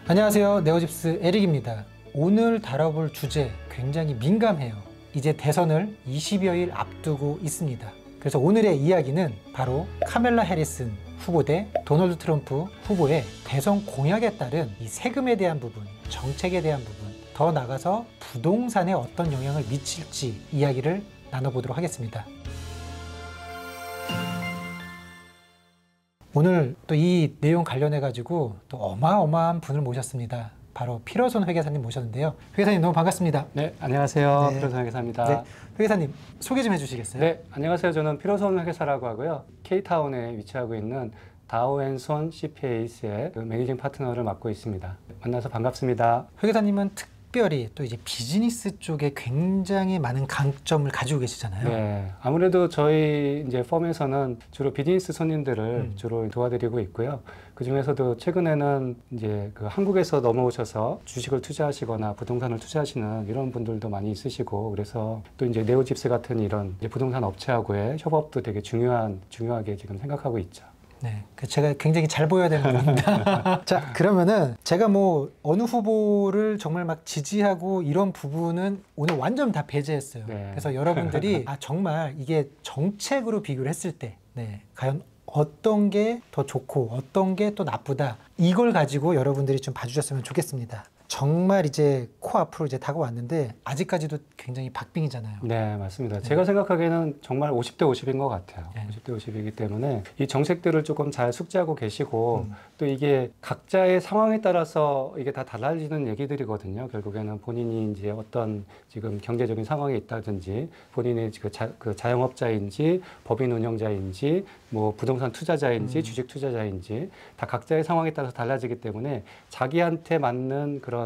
안녕하세요. 네오집스 에릭입니다. 오늘 다뤄볼 주제 굉장히 민감해요. 이제 대선을 20여일 앞두고 있습니다. 그래서 오늘의 이야기는 바로 카멜라 해리슨 후보 대 도널드 트럼프 후보의 대선 공약에 따른 이 세금에 대한 부분, 정책에 대한 부분, 더 나아가서 부동산에 어떤 영향을 미칠지 이야기를 나눠보도록 하겠습니다. 오늘 또 이 내용 관련해 가지고 또 어마어마한 분을 모셨습니다. 바로 피러손 회계사님 모셨는데요. 회계사님 너무 반갑습니다. 네, 안녕하세요. 네. 피러손 회계사입니다. 네, 회계사님 소개 좀 해주시겠어요? 네, 안녕하세요. 저는 피러손 회계사라고 하고요. K타운에 위치하고 있는 다우앤손 CPA스의 매니징 파트너를 맡고 있습니다. 만나서 반갑습니다. 회계사님은 특별히 또 이제 비즈니스 쪽에 굉장히 많은 강점을 가지고 계시잖아요. 네, 아무래도 저희 이제 펌에서는 주로 비즈니스 손님들을 주로 도와드리고 있고요. 그 중에서도 최근에는 이제 한국에서 넘어오셔서 주식을 투자하시거나 부동산을 투자하시는 이런 분들도 많이 있으시고, 그래서 또 이제 네오집스 같은 이런 이제 부동산 업체하고의 협업도 되게 중요하게 지금 생각하고 있죠. 네, 제가 굉장히 잘 보여야 되는 부분입니다. 자, 그러면은 제가 뭐 어느 후보를 정말 막 지지하고 이런 부분은 오늘 완전 다 배제했어요. 네. 그래서 여러분들이 정말 이게 정책으로 비교를 했을 때, 과연 어떤 게 더 좋고 어떤 게 또 나쁘다, 이걸 가지고 여러분들이 좀 봐주셨으면 좋겠습니다. 정말 이제 코앞으로 이제 다가왔는데 아직까지도 굉장히 박빙이잖아요. 네, 맞습니다. 제가 생각하기에는 정말 50대 50인 것 같아요. 50대 50이기 때문에 이 정책들을 조금 잘 숙지하고 계시고 또 이게 각자의 상황에 따라서 이게 다 달라지는 얘기들이거든요. 결국에는 본인이 이제 어떤 지금 경제적인 상황에 있다든지, 본인이 그 자영업자인지 법인 운영자인지 뭐 부동산 투자자인지 주식 투자자인지 다 각자의 상황에 따라서 달라지기 때문에 자기한테 맞는 그런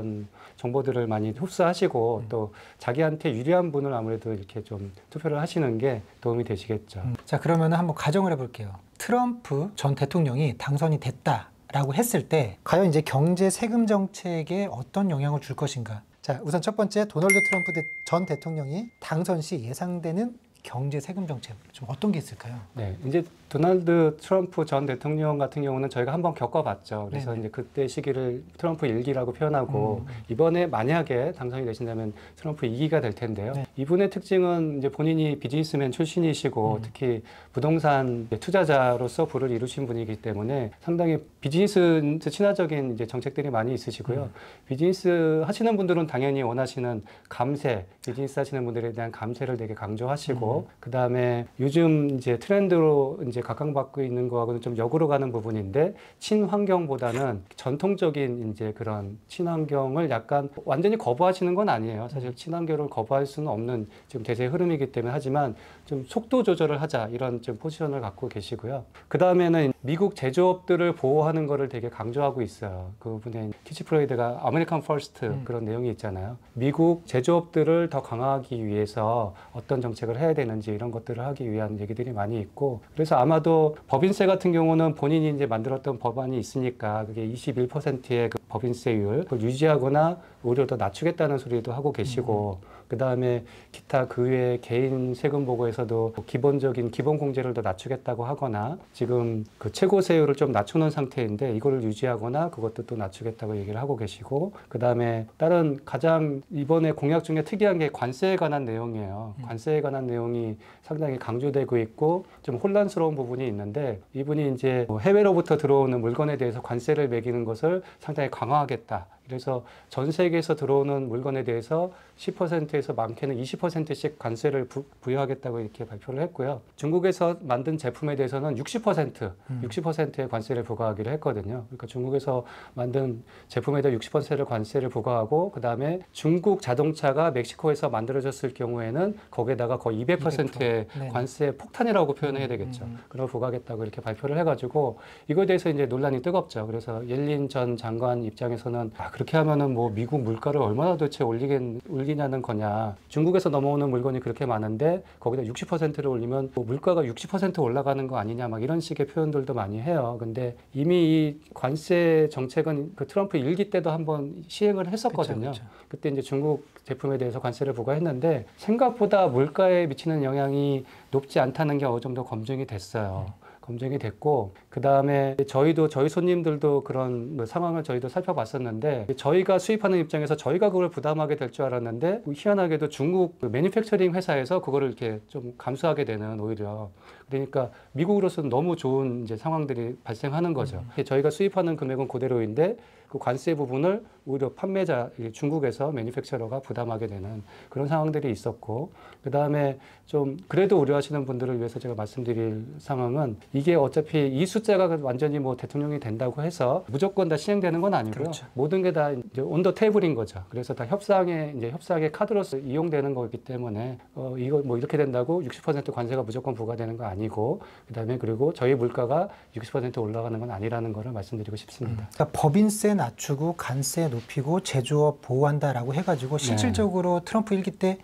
정보들을 많이 흡수하시고 또 자기한테 유리한 분을 아무래도 이렇게 좀 투표를 하시는 게 도움이 되시겠죠. 자, 그러면 한번 가정을 해볼게요. 트럼프 전 대통령이 당선이 됐다라고 했을 때 과연 이제 경제 세금 정책에 어떤 영향을 줄 것인가? 자, 우선 첫 번째, 도널드 트럼프 전 대통령이 당선 시 예상되는 경제 세금 정책 좀 어떤 게 있을까요? 네, 이제 도널드 트럼프 전 대통령 같은 경우는 저희가 한번 겪어봤죠. 그래서 이제 그때 시기를 트럼프 1기라고 표현하고 이번에 만약에 당선이 되신다면 트럼프 2기가 될 텐데요. 이분의 특징은 이제 본인이 비즈니스맨 출신이시고 특히 부동산 투자자로서 부를 이루신 분이기 때문에 상당히 비즈니스 친화적인 이제 정책들이 많이 있으시고요. 비즈니스 하시는 분들은 당연히 원하시는 감세, 비즈니스 하시는 분들에 대한 감세를 되게 강조하시고 그 다음에 요즘 이제 트렌드로 이제 각광받고 있는 거하고는 좀 역으로 가는 부분인데, 친환경보다는 전통적인 이제 그런 친환경을 약간 완전히 거부하시는 건 아니에요. 사실 친환경을 거부할 수는 없는 지금 대세의 흐름이기 때문에, 하지만 좀 속도 조절을 하자, 이런 좀 포지션을 갖고 계시고요. 그 다음에는 미국 제조업들을 보호하는 거를 되게 강조하고 있어요. 그 부분에 키치프로이드가 아메리칸 퍼스트 그런 내용이 있잖아요. 미국 제조업들을 더 강화하기 위해서 어떤 정책을 해야 되는지 이런 것들을 하기 위한 얘기들이 많이 있고, 그래서 아마도 법인세 같은 경우는 본인이 이제 만들었던 법안이 있으니까 그게 21%의 그 법인세율 그걸 유지하거나 오히려 더 낮추겠다는 소리도 하고 계시고, 그 다음에 기타 그 외에 개인 세금 보고에서도 기본적인 기본 공제를 더 낮추겠다고 하거나, 지금 그 최고 세율을 좀 낮춰놓은 상태인데 이거를 유지하거나 그것도 또 낮추겠다고 얘기를 하고 계시고, 그 다음에 다른 가장 이번에 공약 중에 특이한 게 관세에 관한 내용이에요. 관세에 관한 내용이 상당히 강조되고 있고 좀 혼란스러운 부분이 있는데, 이분이 이제 해외로부터 들어오는 물건에 대해서 관세를 매기는 것을 상당히 강화하겠다. 그래서 전 세계에서 들어오는 물건에 대해서 10%에서 많게는 20%씩 관세를 부여하겠다고 이렇게 발표를 했고요. 중국에서 만든 제품에 대해서는 60%의 관세를 부과하기로 했거든요. 그러니까 중국에서 만든 제품에 대해 60%를 관세를 부과하고, 그 다음에 중국 자동차가 멕시코에서 만들어졌을 경우에는 거기에다가 거의 200%의 관세 폭탄이라고 표현해야 되겠죠. 그걸 부과하겠다고 이렇게 발표를 해가지고 이거에 대해서 이제 논란이 뜨겁죠. 그래서 옐린 전 장관 입장에서는 그렇게 하면은 뭐 미국 물가를 얼마나 도대체 올리냐는 거냐. 중국에서 넘어오는 물건이 그렇게 많은데 거기다 60%를 올리면 뭐 물가가 60% 올라가는 거 아니냐, 막 이런 식의 표현들도 많이 해요. 근데 이미 이 관세 정책은 그 트럼프 1기 때도 한번 시행을 했었거든요. 그쵸. 그때 이제 중국 제품에 대해서 관세를 부과했는데 생각보다 물가에 미치는 영향이 높지 않다는 게 어느 정도 검증이 됐어요. 검증이 됐고, 그 다음에 저희 손님들도 그런 뭐 상황을 저희도 살펴봤었는데, 저희가 수입하는 입장에서 저희가 그걸 부담하게 될 줄 알았는데, 희한하게도 중국 매니팩처링 회사에서 그거를 이렇게 좀 감수하게 되는, 오히려. 그러니까 미국으로서는 너무 좋은 이제 상황들이 발생하는 거죠. 저희가 수입하는 금액은 그대로인데 그 관세 부분을 오히려 판매자, 중국에서 매니팩처러가 부담하게 되는 그런 상황들이 있었고, 그 다음에 좀 그래도 우려하시는 분들을 위해서 제가 말씀드릴 상황은, 이게 어차피 이 숫자가 완전히 뭐 대통령이 된다고 해서 무조건 다 시행되는 건 아니고요. 그렇죠. 모든 게 다 이제 온 더 테이블인 거죠. 그래서 다 협상의 카드로서 이용되는 거기 때문에 이거 뭐 이렇게 된다고 60% 관세가 무조건 부과되는 거 아니고, 그다음에 그리고 저희 물가가 60% 올라가는 건 아니라는 거를 말씀드리고 싶습니다. 그러니까 법인세 낮추고 관세 높이고 제조업 보호한다라고 해가지고 실질적으로 트럼프 일기 때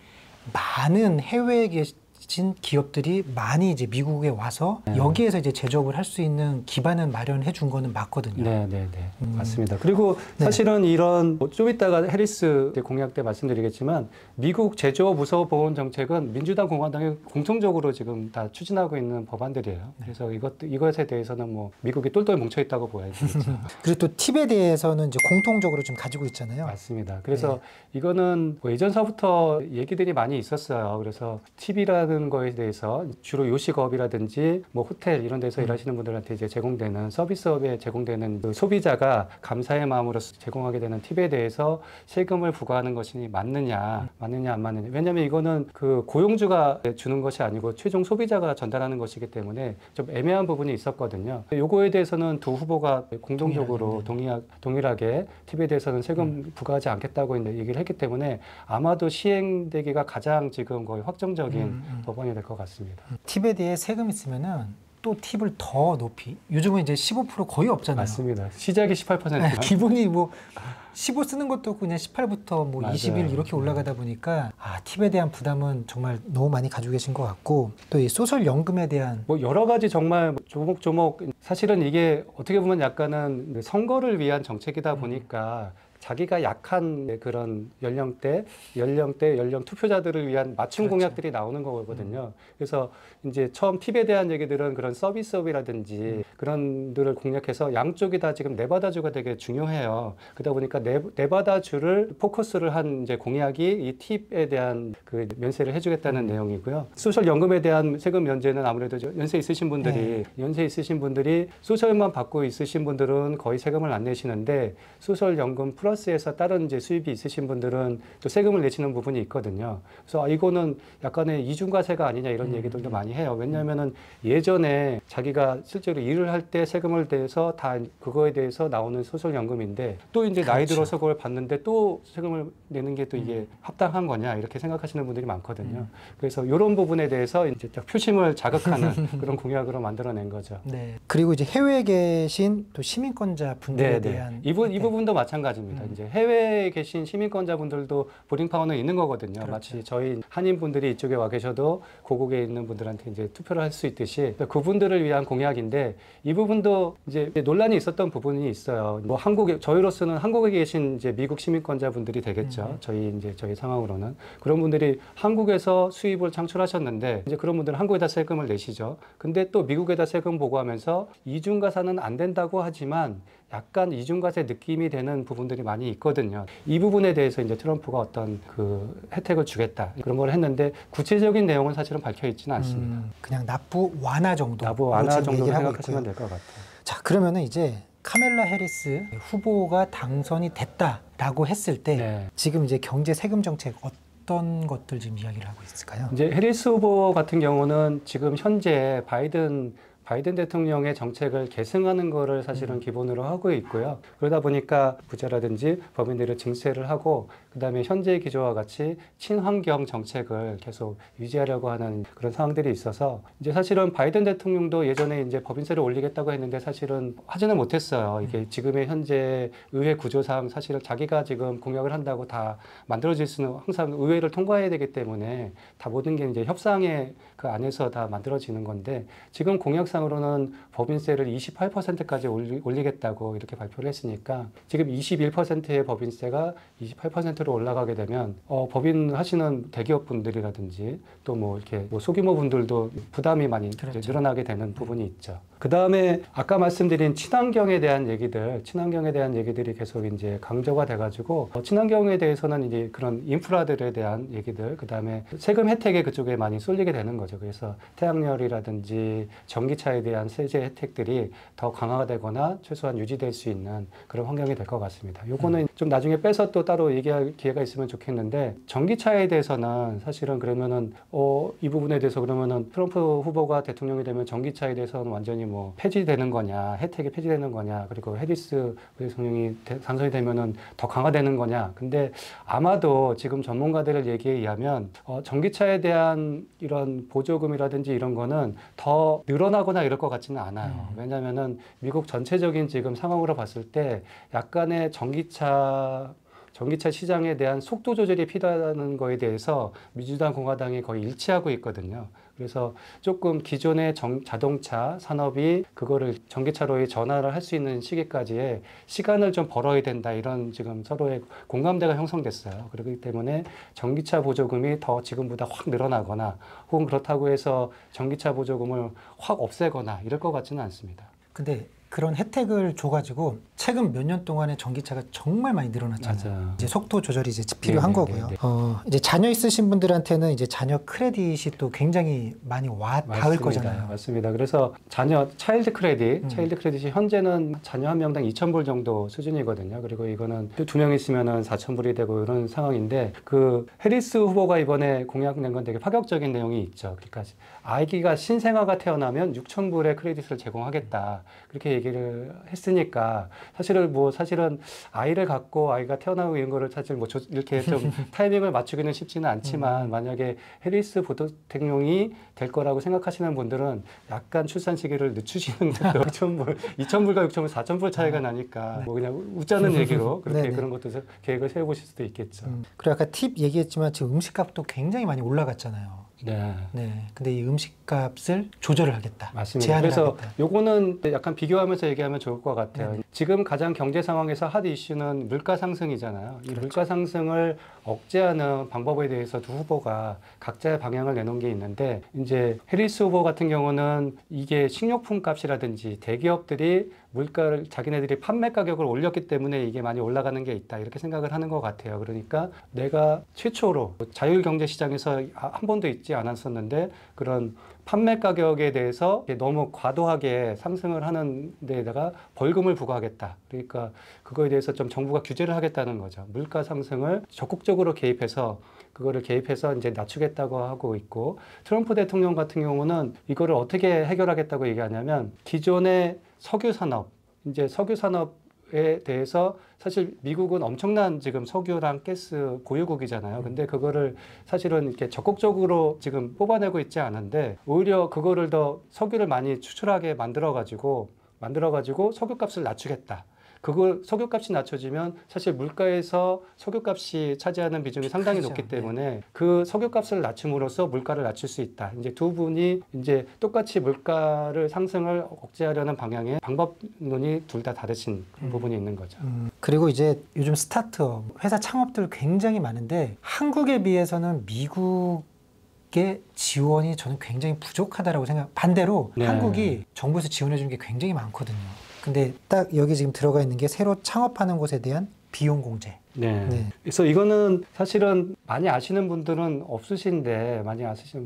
많은 해외에 계신 기업들이 많이 이제 미국에 와서 여기에서 이제 제조업을 할 수 있는 기반을 마련해 준 거는 맞거든요. 네. 맞습니다. 그리고 사실은 이런 좀 이따가 해리스 공약 때 말씀드리겠지만, 미국 제조업 우서 보건 정책은 민주당 공화당이 공통적으로 지금 다 추진하고 있는 법안들이에요. 그래서 이것에 대해서는 뭐 미국이 똘똘 뭉쳐 있다고 보여야 되겠죠. 그리고 또 팁에 대해서는 이제 공통적으로 좀 가지고 있잖아요. 맞습니다. 그래서 이거는 뭐 예전서부터 얘기들이 많이 있었어요. 그래서 팁이라는 거에 대해서 주로 요식업이라든지 뭐 호텔 이런 데서 일하시는 분들한테 이제 제공되는 서비스업에 제공되는 그 소비자가 감사의 마음으로 제공하게 되는 팁에 대해서 세금을 부과하는 것이 맞느냐 안 맞느냐. 왜냐하면 이거는 그 고용주가 주는 것이 아니고 최종 소비자가 전달하는 것이기 때문에 좀 애매한 부분이 있었거든요. 요거에 대해서는 두 후보가 공동적으로 동일하게 팁에 대해서는 세금 부과하지 않겠다고 얘기를 했기 때문에 아마도 시행되기가 가장 지금 거의 확정적인 법안이 될 것 같습니다. 팁에 대해 세금 있으면은 또 팁을 더 높이, 요즘은 이제 15% 거의 없잖아요. 맞습니다. 시작이 18%. 기본이 뭐 15 쓰는 것도 없고 그냥 18부터 뭐 맞아요. 21 이렇게 올라가다 보니까 팁에 대한 부담은 정말 너무 많이 가지고 계신 것 같고, 또 이 소셜 연금에 대한 뭐 여러 가지 정말 조목조목, 사실은 이게 어떻게 보면 약간은 선거를 위한 정책이다 보니까 자기가 약한 그런 연령 투표자들을 위한 맞춤 공약들이 나오는 거거든요. 그래서 이제 처음 팁에 대한 얘기들은 그런 서비스업이라든지 그런 들을 공략해서 양쪽이 다 지금 내받아주가 되게 중요해요. 그러다 보니까 내받아주를 포커스를 한 이제 공약이 이 팁에 대한 그 면세를 해주겠다는 내용이고요. 소셜 연금에 대한 세금 면제는 아무래도 연세 있으신 분들이 소셜만 받고 있으신 분들은 거의 세금을 안 내시는데, 소셜 연금 플러스에서 다른 이제 수입이 있으신 분들은 또 세금을 내시는 부분이 있거든요. 그래서 이거는 약간의 이중과세가 아니냐 이런 얘기들도 많이 해요. 왜냐하면은 예전에 자기가 실제로 일을 할 때 세금을 대해서 다 그거에 대해서 나오는 소셜 연금인데, 또 이제 나이 들어서 그걸 받는데 또 세금을 내는 게 또 이게 합당한 거냐 이렇게 생각하시는 분들이 많거든요. 그래서 이런 부분에 대해서 이제 딱 표심을 자극하는 그런 공약으로 만들어낸 거죠. 네. 그리고 이제 해외에 계신 또 시민권자 분들에 대한 이 부분도 마찬가지입니다. 이제 해외에 계신 시민권자분들도 브링 파워는 있는 거거든요. 그렇죠. 마치 저희 한인분들이 이쪽에 와 계셔도 고국에 있는 분들한테 이제 투표를 할 수 있듯이 그분들을 위한 공약인데, 이 부분도 이제 논란이 있었던 부분이 있어요. 뭐 저희로서는 한국에 계신 이제 미국 시민권자분들이 되겠죠. 저희 상황으로는 그런 분들이 한국에서 수입을 창출하셨는데, 이제 그런 분들은 한국에다 세금을 내시죠. 근데 또 미국에다 세금 보고하면서 이중과세는 안 된다고 하지만 약간 이중과세 느낌이 되는 부분들이 많이 있거든요. 이 부분에 대해서 이제 트럼프가 어떤 그 혜택을 주겠다 그런 걸 했는데, 구체적인 내용은 사실은 밝혀 있지는 않습니다. 그냥 납부 완화 정도. 납부 완화 정도로 생각하시면 될 것 같아요. 자, 그러면은 이제 카멜라 해리스 후보가 당선이 됐다라고 했을 때 지금 이제 경제 세금 정책 어떤 것들 지금 이야기를 하고 있을까요? 이제 해리스 후보 같은 경우는 지금 현재 바이든 대통령의 정책을 계승하는 거를 사실은 기본으로 하고 있고요. 그러다 보니까 부자라든지 법인들을 증세를 하고, 그다음에 현재 기조와 같이 친환경 정책을 계속 유지하려고 하는 그런 상황들이 있어서, 이제 사실은 바이든 대통령도 예전에 이제 법인세를 올리겠다고 했는데 사실은 하지는 못했어요. 이게 지금의 현재 의회 구조상 사실은 자기가 지금 공약을 한다고 다 만들어질 수는, 항상 의회를 통과해야 되기 때문에 다 모든 게 이제 협상의 그 안에서 다 만들어지는 건데, 지금 공약상으로는 법인세를 28%까지 올리겠다고 이렇게 발표를 했으니까, 지금 21%의 법인세가 28%로 올라가게 되면 법인 하시는 대기업 분들이라든지 또 뭐 이렇게 뭐 소규모 분들도 부담이 많이 늘어나게 되는 부분이 있죠. 그 다음에 아까 말씀드린 친환경에 대한 얘기들이 계속 이제 강조가 돼가지고 친환경에 대해서는 이제 그런 인프라들에 대한 얘기들, 그 다음에 세금 혜택에 그쪽에 많이 쏠리게 되는 거죠. 그래서 태양열이라든지 전기차에 대한 세제 혜택들이 더 강화가 되거나 최소한 유지될 수 있는 그런 환경이 될 것 같습니다. 요거는 좀 나중에 빼서 또 따로 얘기할 기회가 있으면 좋겠는데, 전기차에 대해서는 사실은 그러면은 이 부분에 대해서 그러면은 트럼프 후보가 대통령이 되면 전기차에 대해서는 완전히 뭐 폐지되는 거냐, 혜택이 폐지되는 거냐, 그리고 해리스 대통령이 당선이 되면은 더 강화되는 거냐. 근데 아마도 지금 전문가들의 얘기에 의하면 전기차에 대한 이런 보조금이라든지 이런 거는 더 늘어나거나 이럴 것 같지는 않아요. 왜냐면은 미국 전체적인 지금 상황으로 봤을 때 약간의 전기차 시장에 대한 속도 조절이 필요하다는 거에 대해서 민주당, 공화당이 거의 일치하고 있거든요. 그래서 조금 기존의 자동차 산업이 그거를 전기차로 전환을 할 수 있는 시기까지의 시간을 좀 벌어야 된다, 이런 지금 서로의 공감대가 형성됐어요. 그렇기 때문에 전기차 보조금이 더 지금보다 확 늘어나거나 혹은 그렇다고 해서 전기차 보조금을 확 없애거나 이럴 것 같지는 않습니다. 근데 그런 혜택을 줘가지고 최근 몇 년 동안에 전기차가 정말 많이 늘어났잖아요. 맞아요. 이제 속도 조절이 이제 필요한 거고요. 이제 자녀 있으신 분들한테는 이제 자녀 크레딧이 또 굉장히 많이 닿을 거잖아요. 맞습니다. 그래서 차일드 크레딧이 현재는 자녀 한 명당 2,000불 정도 수준이거든요. 그리고 이거는 2명 있으면은 4,000불이 되고 이런 상황인데, 그 해리스 후보가 이번에 공약 낸 건 되게 파격적인 내용이 있죠. 그러니까 아기가 신생아가 태어나면 6,000불의 크레딧을 제공하겠다, 그렇게 얘기를 했으니까 사실은 아이를 갖고 아이가 태어나고 이런 거를 사실 뭐 이렇게 좀 타이밍을 맞추기는 쉽지는 않지만 만약에 해리스 대통령이 될 거라고 생각하시는 분들은 약간 출산 시기를 늦추시는 것도 2,000불과 6,000불, 4,000불 차이가 나니까 뭐 그냥 웃자는 얘기로 그렇게 그런 것도 계획을 세워보실 수도 있겠죠. 그리고 아까 팁 얘기했지만 지금 음식값도 굉장히 많이 올라갔잖아요. 네. 근데 이 음식값을 조절을 하겠다. 맞습니다. 그래서 요거는 약간 비교하면서 얘기하면 좋을 것 같아요. 지금 가장 경제 상황에서 핫 이슈는 물가 상승이잖아요. 이 물가 상승을 억제하는 방법에 대해서 두 후보가 각자의 방향을 내놓은 게 있는데, 이제 해리스 후보 같은 경우는 이게 식료품 값이라든지 대기업들이 물가를 자기네들이 판매 가격을 올렸기 때문에 이게 많이 올라가는 게 있다, 이렇게 생각을 하는 것 같아요. 그러니까 내가 최초로 자율경제시장에서 한 번도 있지 않았었는데 그런 판매 가격에 대해서 너무 과도하게 상승을 하는 데다가 벌금을 부과하겠다. 그러니까 그거에 대해서 좀 정부가 규제를 하겠다는 거죠. 물가 상승을 적극적으로 개입해서 이제 낮추겠다고 하고 있고, 트럼프 대통령 같은 경우는 이거를 어떻게 해결하겠다고 얘기하냐면, 기존의 석유 산업에 대해서 사실 미국은 엄청난 지금 석유랑 가스 보유국이잖아요. 근데 그거를 사실은 이렇게 적극적으로 지금 뽑아내고 있지 않은데, 오히려 그거를 더 석유를 많이 추출하게 만들어가지고 석유값을 낮추겠다. 석유값이 낮춰지면 사실 물가에서 석유값이 차지하는 비중이 상당히 높기 때문에 그 석유값을 낮춤으로써 물가를 낮출 수 있다. 이제 두 분이 이제 똑같이 물가를 상승을 억제하려는 방향의 방법론이 둘 다 다르신 그런 부분이 있는 거죠. 그리고 이제 요즘 스타트업, 회사 창업들 굉장히 많은데 한국에 비해서는 미국의 지원이 저는 굉장히 부족하다라고 반대로 한국이 정부에서 지원해 주는 게 굉장히 많거든요. 근데 딱 여기 지금 들어가 있는 게 새로 창업하는 곳에 대한 비용 공제. 그래서 이거는 사실은 많이 아시는 분들은 없으신데,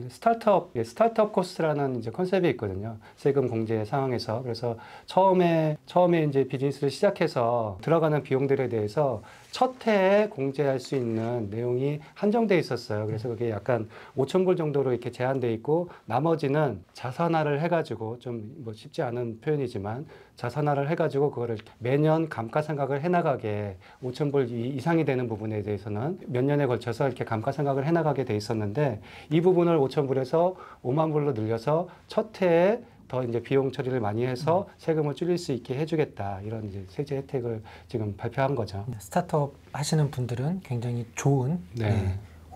스타트업 코스트라는 이제 컨셉이 있거든요. 세금 공제 상황에서. 그래서 처음에 이제 비즈니스를 시작해서 들어가는 비용들에 대해서 첫 해에 공제할 수 있는 내용이 한정돼 있었어요. 그래서 그게 약간 5,000불 정도로 이렇게 제한돼 있고, 나머지는 자산화를 해가지고, 좀 뭐 쉽지 않은 표현이지만 자산화를 해가지고 그거를 매년 감가상각을 해나가게, 5,000불 이상이 되는 부분에 대해서는 몇 년에 걸쳐서 이렇게 감가상각을 해나가게 돼 있었는데, 이 부분을 5,000불에서 5만 불로 늘려서 첫 해에 더 이제 비용 처리를 많이 해서 세금을 줄일 수 있게 해주겠다, 이런 이제 세제 혜택을 지금 발표한 거죠. 스타트업 하시는 분들은 굉장히 좋은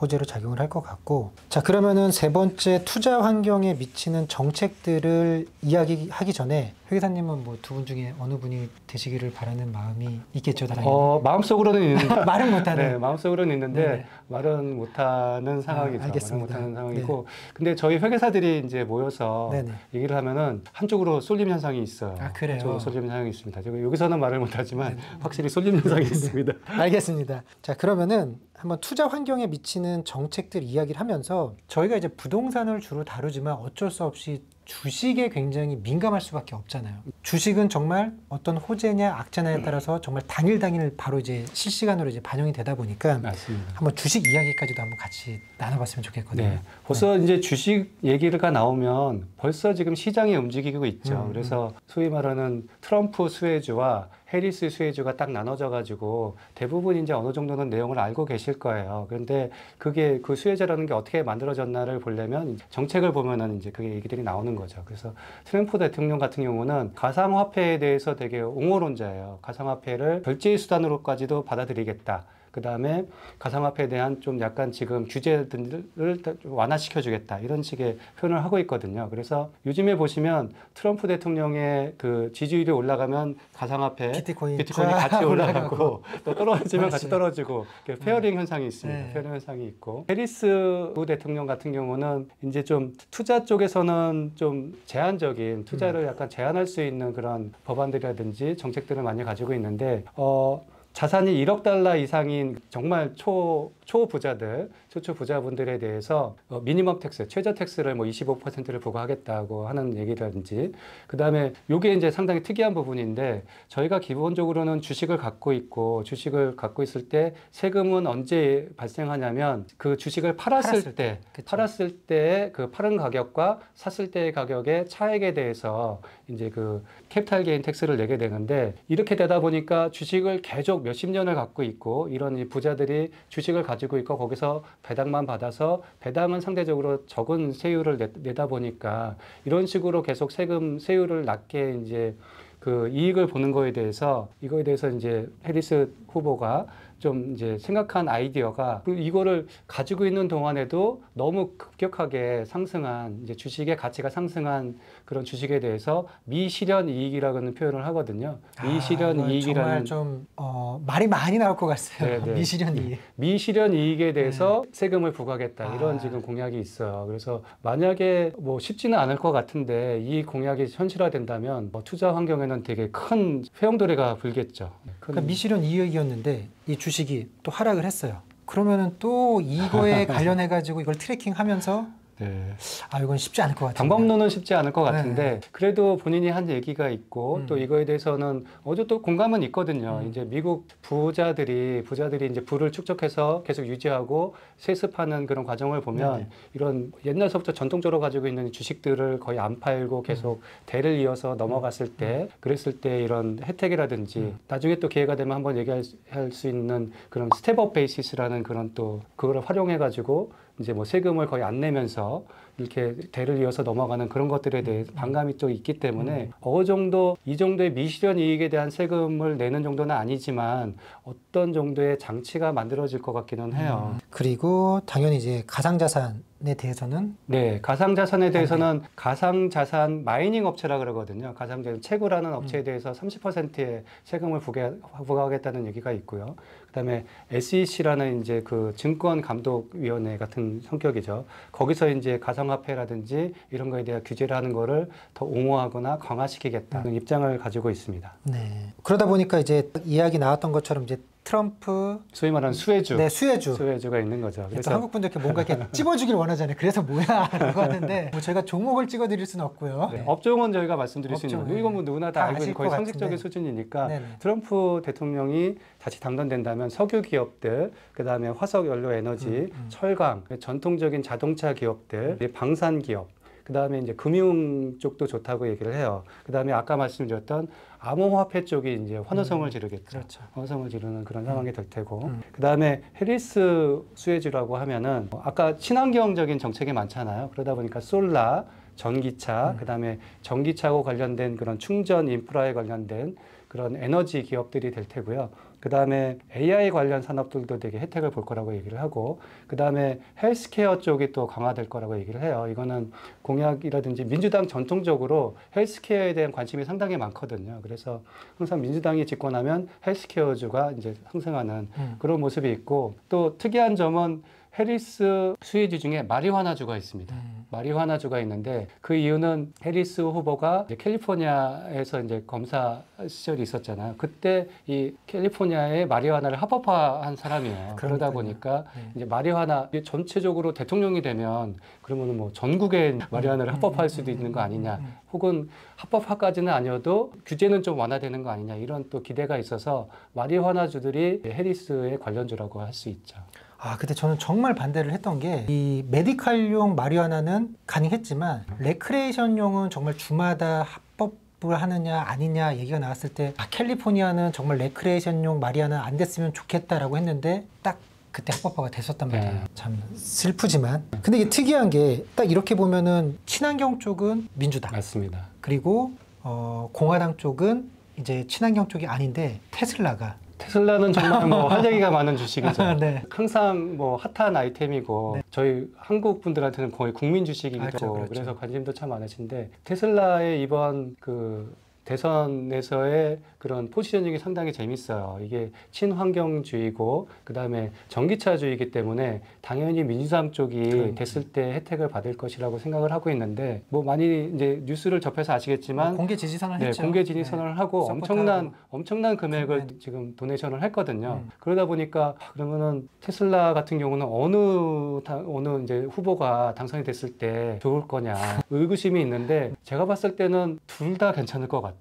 호재로 작용을 할 것 같고, 자, 그러면은 세 번째, 투자 환경에 미치는 정책들을 이야기하기 전에 회계사님은 뭐 두 분 중에 어느 분이 되시기를 바라는 마음이 있겠죠, 당연히. 마음속으로는 있는데 말은 못하는. 네, 마음속으로는 있는데 네네. 말은 못하는 상황이죠. 알겠습니다. 말은 못하는 상황이고, 근데 저희 회계사들이 이제 모여서 네네. 얘기를 하면은 한쪽으로 쏠림 현상이 있어요. 아, 그래요? 한쪽으로 쏠림 현상이 있습니다. 제가 여기서는 말을 못하지만 네. 확실히 쏠림 현상이 있습니다. 알겠습니다. 자, 그러면은 한번 투자 환경에 미치는 정책들 이야기를 하면서 저희가 이제 부동산을 주로 다루지만 어쩔 수 없이 주식에 굉장히 민감할 수밖에 없잖아요. 주식은 정말 어떤 호재냐 악재냐에 따라서 정말 당일 바로 이제 실시간으로 이제 반영이 되다 보니까 맞습니다. 한번 주식 이야기까지도 한번 같이 나눠봤으면 좋겠거든요. 네. 벌써 이제 주식 얘기가 나오면 벌써 지금 시장이 움직이고 있죠. 그래서 소위 말하는 트럼프 수혜주와 해리스 수혜주가 딱 나눠져 가지고 대부분 이제 어느 정도는 내용을 알고 계실 거예요. 그런데 그게 그 수혜자라는 게 어떻게 만들어졌나를 보려면 정책을 보면은 이제 그게 얘기들이 나오는 거죠. 그래서 트럼프 대통령 같은 경우는 가상화폐에 대해서 되게 옹호론자예요. 가상화폐를 결제의 수단으로까지도 받아들이겠다. 그 다음에 가상화폐에 대한 좀 약간 지금 규제들을 완화시켜 주겠다 이런 식의 표현을 하고 있거든요. 그래서 요즘에 보시면 트럼프 대통령의 그 지지율이 올라가면 가상화폐, 비트코인이 같이 올라가고 또 떨어지면 같이 떨어지고 페어링 현상이 있습니다. 네. 페어링 현상이 있고 해리스 대통령 같은 경우는 이제 좀 투자 쪽에서는 좀 제한적인 투자를 약간 제한할 수 있는 그런 법안들이라든지 정책들을 많이 가지고 있는데 자산이 1억 달러 이상인 정말 초부자들, 초부자분들에 대해서 미니멈 텍스, 최저 텍스를 뭐 25%를 부과하겠다고 하는 얘기라든지, 그 다음에 요게 이제 상당히 특이한 부분인데, 저희가 기본적으로는 주식을 갖고 있을 때 세금은 언제 발생하냐면 그 주식을 팔았을 때 그 파는 가격과 샀을 때의 가격의 차액에 대해서 이제 그 캐피탈 게인 텍스를 내게 되는데, 이렇게 되다 보니까 주식을 계속 몇십 년을 갖고 있고 이런 부자들이 주식을 가지고 있고 거기서 배당만 받아서 배당은 상대적으로 적은 세율을 내다 보니까 이런 식으로 계속 세율을 낮게 이제 그 이익을 보는 거에 대해서 이제 해리스 후보가 좀 이제 생각한 아이디어가 이거를 가지고 있는 동안에도 너무 급격하게 상승한 이제 주식의 가치가 상승한 그런 주식에 대해서 미실현 이익이라는 표현을 하거든요. 미실현 이익이라는 정말 좀 말이 많이 나올 것 같아요. 네네. 미실현 이익. 미실현 이익에 대해서 세금을 부과하겠다 이런 지금 공약이 있어요. 그래서 만약에 뭐 쉽지는 않을 것 같은데 이 공약이 현실화된다면 투자 환경에는 되게 큰 소용돌이가 불겠죠. 그러니까 미실현 이익이었는데 이 주식이 또 하락을 했어요. 그러면은 또 이거에 관련해 가지고 이걸 트래킹하면서 이건 쉽지 않을 것 같아요. 방법론은 쉽지 않을 것 같은데 그래도 본인이 한 얘기가 있고 또 이거에 대해서는 어제 또 공감은 있거든요. 이제 미국 부자들이 이제 부를 축적해서 계속 유지하고 세습하는 그런 과정을 보면 이런 옛날서부터 전통적으로 가지고 있는 주식들을 거의 안 팔고 계속 대를 이어서 넘어갔을 때 그랬을 때 이런 혜택이라든지 나중에 또 기회가 되면 한번 얘기할 수 있는 그런 스텝업 베이시스라는 그런 또 그거를 활용해 가지고 이제 뭐 세금을 거의 안 내면서 이렇게 대를 이어서 넘어가는 그런 것들에 대해 반감이 또 있기 때문에 어느 정도 이 정도의 미실현 이익에 대한 세금을 내는 정도는 아니지만 어떤 정도의 장치가 만들어질 것 같기는 해요. 그리고 당연히 이제 가상자산에 대해서는 가상자산에 대해서는 가상자산 마이닝 업체라 그러거든요. 가상자산 채굴하는 업체에 대해서 30%의 세금을 부과하겠다는 얘기가 있고요. 그다음에 SEC라는 이제 그 증권감독위원회 같은 성격이죠. 거기서 이제 가상화폐라든지 이런 거에 대한 규제를 하는 거를 더 옹호하거나 강화시키겠다는 입장을 가지고 있습니다. 네. 그러다 보니까 이제 이야기 나왔던 것처럼 이제 트럼프 소위 말하는 수혜주. 네, 수혜주가 있는 거죠. 그래서 한국 분들께 뭔가 이렇게 찝어주길 원하잖아요. 그래서 뭐야라고 하는데 뭐 저희가 종목을 찍어드릴 수는 없고요. 업종은 저희가 말씀드릴 수 있는 거. 이건 뭐 누구나 다 알고 있는 거의 것 상식적인 수준이니까 네네. 트럼프 대통령이 다시 당선된다면 석유 기업들, 그다음에 화석 연료 에너지, 철강, 전통적인 자동차 기업들, 방산 기업, 그다음에 이제 금융 쪽도 좋다고 얘기를 해요. 그다음에 아까 말씀드렸던 암호화폐 쪽이 이제 환호성을 지르겠죠. 그렇죠. 환호성을 지르는 그런 상황이 될 테고. 그다음에 해리스 수혜주라고 하면은 아까 친환경적인 정책이 많잖아요. 그러다 보니까 솔라, 전기차, 그다음에 전기차하고 관련된 그런 충전 인프라에 관련된 그런 에너지 기업들이 될 테고요. 그다음에 AI 관련 산업들도 되게 혜택을 볼 거라고 얘기를 하고, 그다음에 헬스케어 쪽이 또 강화될 거라고 얘기를 해요. 이거는 공약이라든지 민주당 전통적으로 헬스케어에 대한 관심이 상당히 많거든요. 그래서 항상 민주당이 집권하면 헬스케어주가 이제 상승하는 그런 모습이 있고, 또 특이한 점은 해리스 수혜주 중에 마리화나주가 있습니다. 마리화나주가 있는데 그 이유는 해리스 후보가 이제 캘리포니아에서 이제 검사 시절이 있었잖아요. 그때 이 캘리포니아에 마리화나를 합법화한 사람이에요. 그러다 보니까 이제 마리화나 전체적으로 대통령이 되면 그러면 뭐 전국에 마리화나를 합법화할 수도 있는 거 아니냐, 혹은 합법화까지는 아니어도 규제는 좀 완화되는 거 아니냐, 이런 또 기대가 있어서 마리화나주들이 해리스의 관련주라고 할 수 있죠. 아, 근데 저는 정말 반대를 했던 게 이 메디칼용 마리화나는 가능했지만 레크레이션용은 정말 주마다 합법을 하느냐 아니냐 얘기가 나왔을 때 캘리포니아는 정말 레크레이션용 마리화나 안 됐으면 좋겠다라고 했는데 딱 그때 합법화가 됐었단 말이에요. 네. 참 슬프지만. 근데 이게 특이한 게 딱 이렇게 보면은 친환경 쪽은 민주당. 맞습니다. 그리고 공화당 쪽은 이제 친환경 쪽이 아닌데 테슬라는 정말 뭐 할 얘기가 많은 주식이죠. 네. 항상 뭐 핫한 아이템이고, 네. 저희 한국 분들한테는 거의 국민 주식이기도 하고, 그렇죠. 그래서 관심도 참 많으신데, 테슬라의 이번 그 대선에서의 그런 포지셔닝이 상당히 재밌어요. 이게 친환경주의고 그다음에 전기차주의이기 때문에 당연히 민주당 쪽이 됐을 때 혜택을 받을 것이라고 생각을 하고 있는데, 뭐 많이 이제 뉴스를 접해서 아시겠지만 공개 지지 선언을 네, 했죠. 공개 지지 선언을 하고 서포트하고. 엄청난 금액을 지금 도네이션을 했거든요. 그러다 보니까 그러면은 테슬라 같은 경우는 어느 이제 후보가 당선이 됐을 때 좋을 거냐 의구심이 있는데, 제가 봤을 때는 둘 다 괜찮을 것 같아요.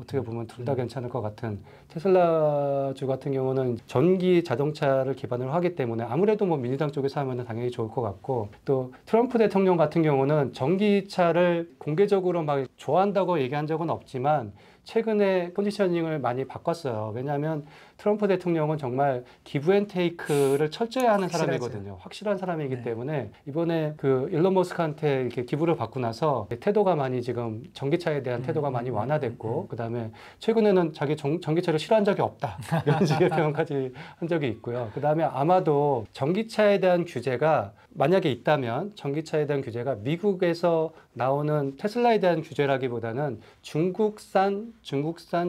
어떻게 보면 둘 다 괜찮을 것 같은, 테슬라주 같은 경우는 전기 자동차를 기반으로 하기 때문에 아무래도 뭐 민주당 쪽에서 하면 당연히 좋을 것 같고, 또 트럼프 대통령 같은 경우는 전기차를 공개적으로 막 좋아한다고 얘기한 적은 없지만 최근에 포지셔닝을 많이 바꿨어요. 왜냐하면 트럼프 대통령은 정말 기브 앤 테이크를 철저히 하는 사람이거든요. 확실한 사람이기 네. 때문에 이번에 그 일론 머스크한테 이렇게 기부를 받고 나서 태도가 많이 지금 전기차에 대한 태도가 많이 완화됐고, 그다음에 최근에는 자기 전기차를 싫어한 적이 없다 이런 식의 표현까지 한 적이 있고요. 그다음에 아마도 전기차에 대한 규제가 만약에 있다면 전기차에 대한 규제가 미국에서 나오는 테슬라에 대한 규제라기보다는 중국산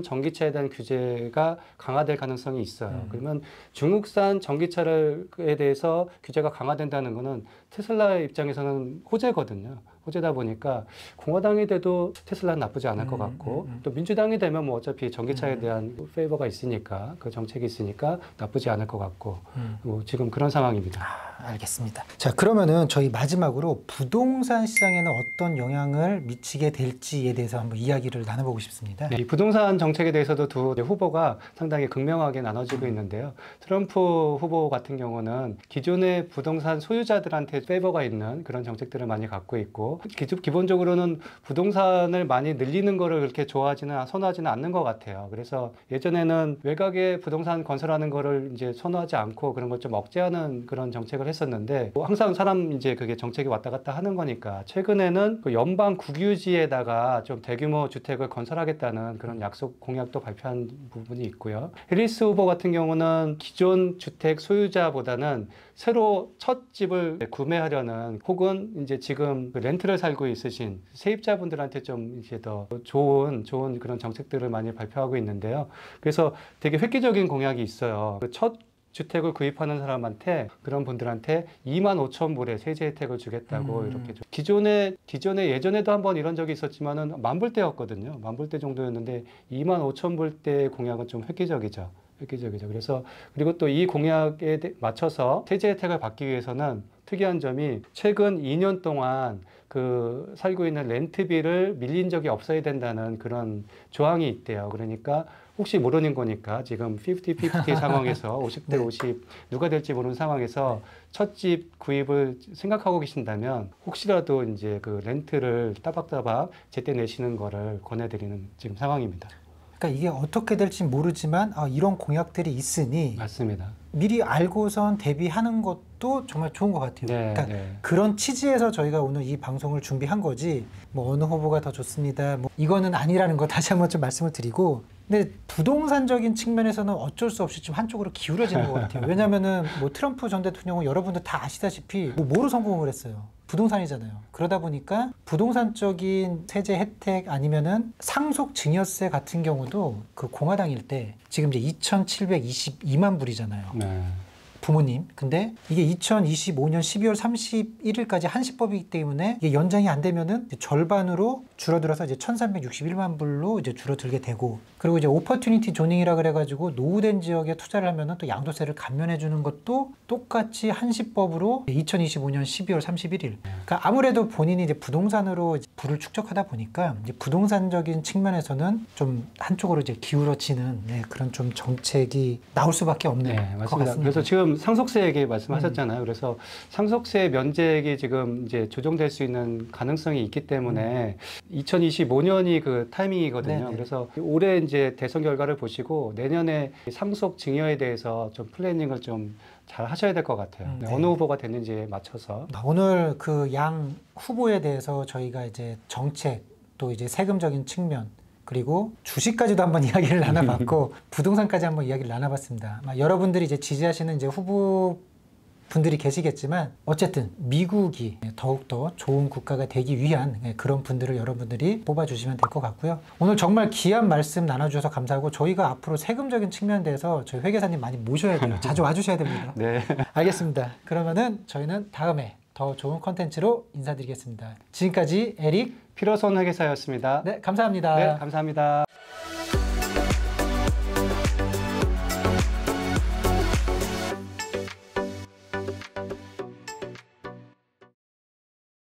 전기차에 대한 규제가 강화될 가능성이 있어요. 그러면 중국산 전기차에 대해서 규제가 강화된다는 것은 테슬라의 입장에서는 호재거든요. 호재다 보니까 공화당이 돼도 테슬라는 나쁘지 않을 것 같고, 또 민주당이 되면 뭐 어차피 전기차에 대한 페이버가 있으니까, 그 정책이 있으니까 나쁘지 않을 것 같고, 뭐 지금 그런 상황입니다. 알겠습니다. 자, 그러면은 저희 마지막으로 부동산 시장에는 어떤 영향을 미치게 될지에 대해서 한번 이야기를 나눠보고 싶습니다. 네, 이 부동산 정책에 대해서도 두 후보가 상당히 극명하게 나눠지고 있는데요. 트럼프 후보 같은 경우는 기존의 부동산 소유자들한테 페이버가 있는 그런 정책들을 많이 갖고 있고, 기본적으로는 부동산을 많이 늘리는 거를 그렇게 선호하지는 않는 것 같아요. 그래서 예전에는 외곽에 부동산 건설하는 거를 이제 선호하지 않고 그런 걸 좀 억제하는 그런 정책을 했었는데, 항상 이제 그게 정책이 왔다 갔다 하는 거니까 최근에는 그 연방 국유지에다가 좀 대규모 주택을 건설하겠다는 그런 공약도 발표한 부분이 있고요. 해리스 후보 같은 경우는 기존 주택 소유자보다는 새로 첫 집을 구매하려는, 혹은 이제 지금 렌트를 살고 있으신 세입자분들한테 좀 이제 더 좋은 그런 정책들을 많이 발표하고 있는데요. 그래서 되게 획기적인 공약이 있어요. 첫 주택을 구입하는 사람한테, 그런 분들한테 25,000불의 세제 혜택을 주겠다고 이렇게 기존에 예전에도 한번 이런 적이 있었지만은 10,000불대였거든요. 10,000불대 정도였는데 25,000불대 공약은 좀 획기적이죠. 그래서 그리고 또 이 공약에 맞춰서 세제 혜택을 받기 위해서는 특이한 점이 최근 2년 동안 그 살고 있는 렌트비를 밀린 적이 없어야 된다는 그런 조항이 있대요. 그러니까 혹시 모르는 거니까 지금 50-50 상황에서 50대 50 누가 될지 모르는 상황에서 첫 집 구입을 생각하고 계신다면 혹시라도 이제 그 렌트를 따박따박 제때 내시는 거를 권해드리는 지금 상황입니다. 그러니까 이게 어떻게 될지 모르지만 이런 공약들이 있으니 맞습니다. 미리 알고선 대비하는 것도 정말 좋은 것 같아요. 네, 그러니까 네. 그런 취지에서 저희가 오늘 이 방송을 준비한 거지, 뭐 어느 후보가 더 좋습니다, 뭐 이거는 아니라는 거 다시 한번 좀 말씀을 드리고, 근데 부동산적인 측면에서는 어쩔 수 없이 좀 한쪽으로 기울어지는 것 같아요. 왜냐하면은 뭐 트럼프 전 대통령은 여러분들 다 아시다시피 뭐로 성공을 했어요? 부동산이잖아요. 그러다 보니까 부동산적인 세제 혜택 아니면은 상속 증여세 같은 경우도 그 공화당일 때 지금 이제 2,722만 불이잖아요. 네. 부모님. 근데 이게 2025년 12월 31일까지 한시법이기 때문에 이게 연장이 안 되면은 이제 절반으로 줄어들어서 이제 1,361만 불로 이제 줄어들게 되고, 그리고 이제 오퍼튜니티 조닝이라 그래가지고 노후된 지역에 투자를 하면은 또 양도세를 감면해 주는 것도 똑같이 한시법으로 2025년 12월 31일. 그러니까 아무래도 본인이 이제 부동산으로 이제 부를 축적하다 보니까 이제 부동산적인 측면에서는 좀 한쪽으로 이제 기울어지는 그런 좀 정책이 나올 수밖에 없는 네, 것 맞습니다. 같습니다. 그래서 지금 상속세 얘기 말씀하셨잖아요. 그래서 상속세 면제액이 지금 이제 조정될 수 있는 가능성이 있기 때문에 2025년이 그 타이밍이거든요. 네네. 그래서 올해 이제 대선 결과를 보시고 내년에 상속 증여에 대해서 좀 플래닝을 좀 잘 하셔야 될 것 같아요. 네. 어느 후보가 됐는지에 맞춰서. 오늘 그 양 후보에 대해서 저희가 이제 정책 또 이제 세금적인 측면 그리고 주식까지도 한번 이야기를 나눠봤고 부동산까지 한번 이야기를 나눠봤습니다. 아마 여러분들이 이제 지지하시는 이제 후보 분들이 계시겠지만 어쨌든 미국이 더욱더 좋은 국가가 되기 위한 그런 분들을 여러분들이 뽑아주시면 될 것 같고요. 오늘 정말 귀한 말씀 나눠주셔서 감사하고 저희가 앞으로 세금적인 측면에 대해서 저희 회계사님 많이 모셔야 돼요. 자주 와주셔야 됩니다. 네. 알겠습니다. 그러면은 저희는 다음에 더 좋은 컨텐츠로 인사드리겠습니다. 지금까지 에릭 피러손 회계사였습니다. 네, 감사합니다. 네, 감사합니다.